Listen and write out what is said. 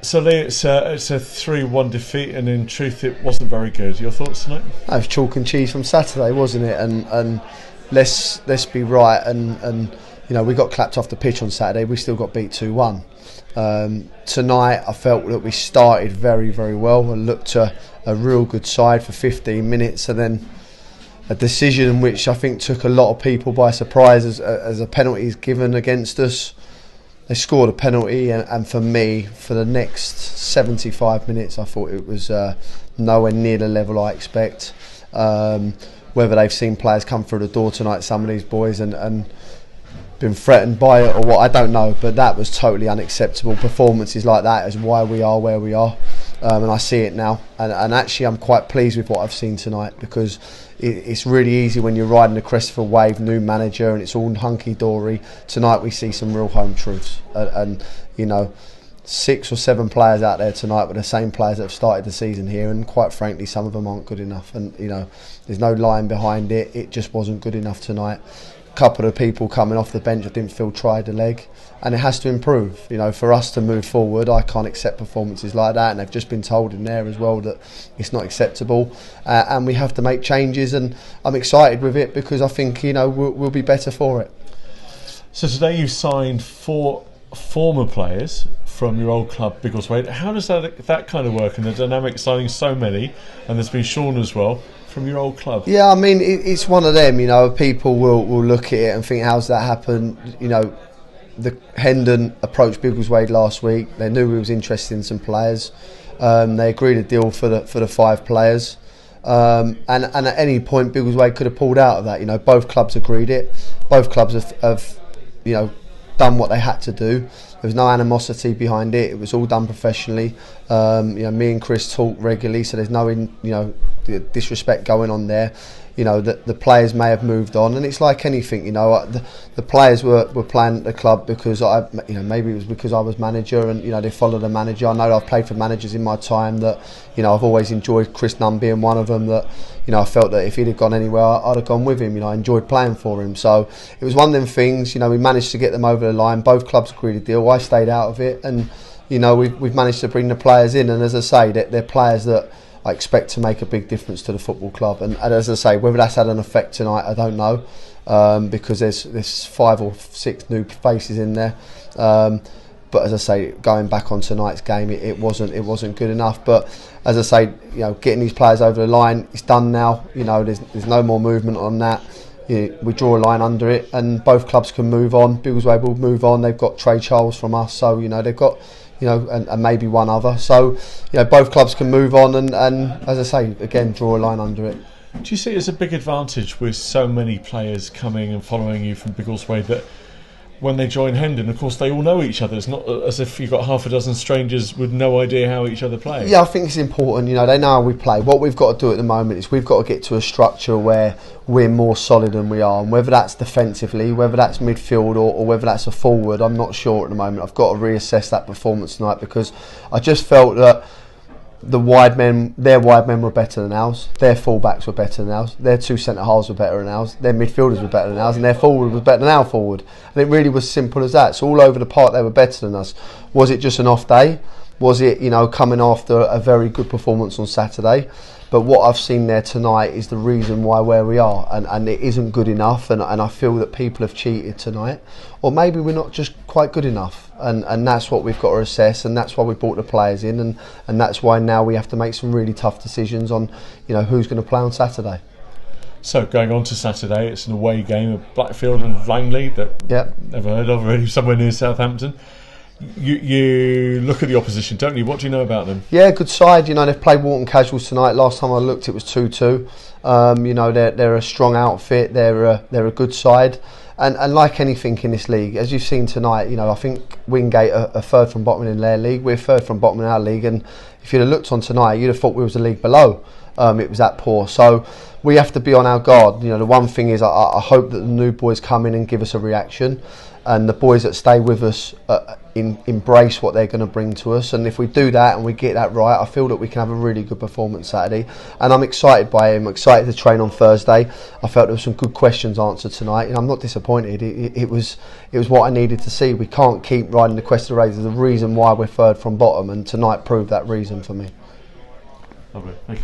So Lee, it's a 3-1 defeat, and in truth it wasn't very good. Your thoughts tonight? It was chalk and cheese from Saturday, wasn't it? And let's be right, and we got clapped off the pitch on Saturday. We still got beat 2-1. Tonight I felt that we started very, very well and looked a real good side for 15 minutes, and then a decision which I think took a lot of people by surprise as a penalty is given against us. They scored a penalty, and for me, for the next 75 minutes, I thought it was nowhere near the level I expect. Whether they've seen players come through the door tonight, some of these boys, and been threatened by it or what, I don't know, but that was totally unacceptable. Performances like that is why we are where we are, and I see it now. And actually, I'm quite pleased with what I've seen tonight, because it's really easy when you're riding the crest of a wave, new manager, and it's all hunky-dory. Tonight we see some real home truths, and 6 or 7 players out there tonight were the same players that have started the season here, and quite frankly some of them aren't good enough, and there's no lying behind it. It just wasn't good enough tonight. A couple of people coming off the bench I didn't feel tried the leg, and it has to improve. For us to move forward, I can't accept performances like that, and they've just been told in there as well that it's not acceptable, and we have to make changes, and I'm excited with it because I think we'll be better for it. So today you signed 4 former players from your old club, Biggleswade. How does that kind of work, and the dynamic signing so many, and there's been Sean as well, from your old club? Yeah, I mean, it's one of them, people will look at it and think, how's that happened? The Hendon approached Biggleswade last week. They knew we was interested in some players. They agreed a deal for the 5 players. And at any point Biggleswade could have pulled out of that. Both clubs agreed it. Both clubs have done what they had to do. There was no animosity behind it. It was all done professionally. Me and Chris talk regularly, so there's no disrespect going on there. The players may have moved on, and it's like anything. The players were playing at the club because maybe it was because I was manager, and they follow the manager. I know I've played for managers in my time that I've always enjoyed Chris Nunn being one of them. That I felt that if he'd have gone anywhere, I'd have gone with him. I enjoyed playing for him, so it was one of them things. We managed to get them over the line. Both clubs agreed a deal. I stayed out of it, and we've managed to bring the players in. And as I say, they're players that I expect to make a big difference to the football club, and as I say, whether that's had an effect tonight, I don't know, because there's 5 or 6 new faces in there. But as I say, going back on tonight's game, it wasn't good enough. But as I say, getting these players over the line, it's done now. There's no more movement on that. We draw a line under it, and both clubs can move on. Biggleswade will move on. They've got Trey Charles from us, so they've got. And maybe one other. So, both clubs can move on, and as I say, again, draw a line under it. Do you see it as a big advantage with so many players coming and following you from Biggleswade that when they join Hendon, of course, they all know each other? It's not as if you've got half a dozen strangers with no idea how each other play. Yeah, I think it's important. They know how we play. What we've got to do at the moment is we've got to get to a structure where we're more solid than we are, and whether that's defensively, whether that's midfield, or whether that's a forward, I'm not sure at the moment. I've got to reassess that performance tonight, because I just felt that their wide men were better than ours, their full-backs were better than ours, their 2 centre-halves were better than ours, their midfielders were better than ours, and their forward was better than our forward. And it really was simple as that. So all over the park they were better than us. Was it just an off day? Was it, coming after a very good performance on Saturday? But what I've seen there tonight is the reason why where we are, and it isn't good enough, and I feel that people have cheated tonight, or maybe we're not just quite good enough, and that's what we've got to assess, and that's why we brought the players in, and that's why now we have to make some really tough decisions on who's going to play on Saturday. So going on to Saturday, it's an away game of Blackfield and Langley that never heard of, really, somewhere near Southampton. You look at the opposition, don't you? What do you know about them? Yeah, good side. They've played Walton Casuals tonight. Last time I looked, it was 2-2. They're a strong outfit. They're a good side, and like anything in this league, as you've seen tonight, I think Wingate are third from bottom in their league. We're third from bottom in our league, and if you'd have looked on tonight, you'd have thought we was a league below. It was that poor. So we have to be on our guard. The one thing is, I hope that the new boys come in and give us a reaction. and the boys that stay with us embrace what they're going to bring to us. And if we do that and we get that right, I feel that we can have a really good performance Saturday. And I'm excited by him. I'm excited to train on Thursday. I felt there were some good questions answered tonight, and I'm not disappointed. It was what I needed to see. We can't keep riding the quest of race. There's a reason why we're third from bottom, and tonight proved that reason for me. Lovely. Thank you.